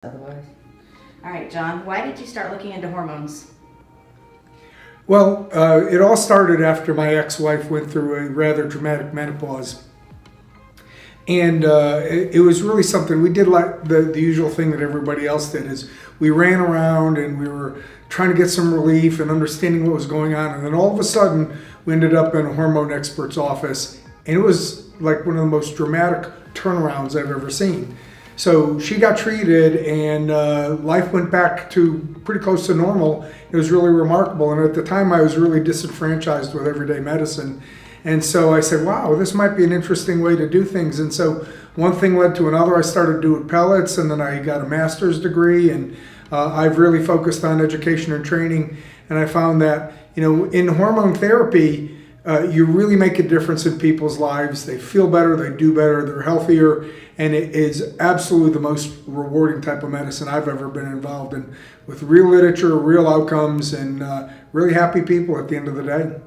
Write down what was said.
Otherwise. All right, John, why did you start looking into hormones? Well, it all started after my ex-wife went through a rather dramatic menopause. And it was really something, we did like the usual thing that everybody else did, is we ran around and we were trying to get some relief and understanding what was going on. And then all of a sudden, we ended up in a hormone expert's office. And it was like one of the most dramatic turnarounds I've ever seen. So she got treated and life went back to pretty close to normal. It was really remarkable. And at the time I was really disenfranchised with everyday medicine. And so I said, wow, this might be an interesting way to do things. And so one thing led to another. I started doing pellets and then I got a master's degree, and I've really focused on education and training. And I found that, in hormone therapy, you really make a difference in people's lives. They feel better, they do better, they're healthier, and it is absolutely the most rewarding type of medicine I've ever been involved in, with real literature, real outcomes, and really happy people at the end of the day.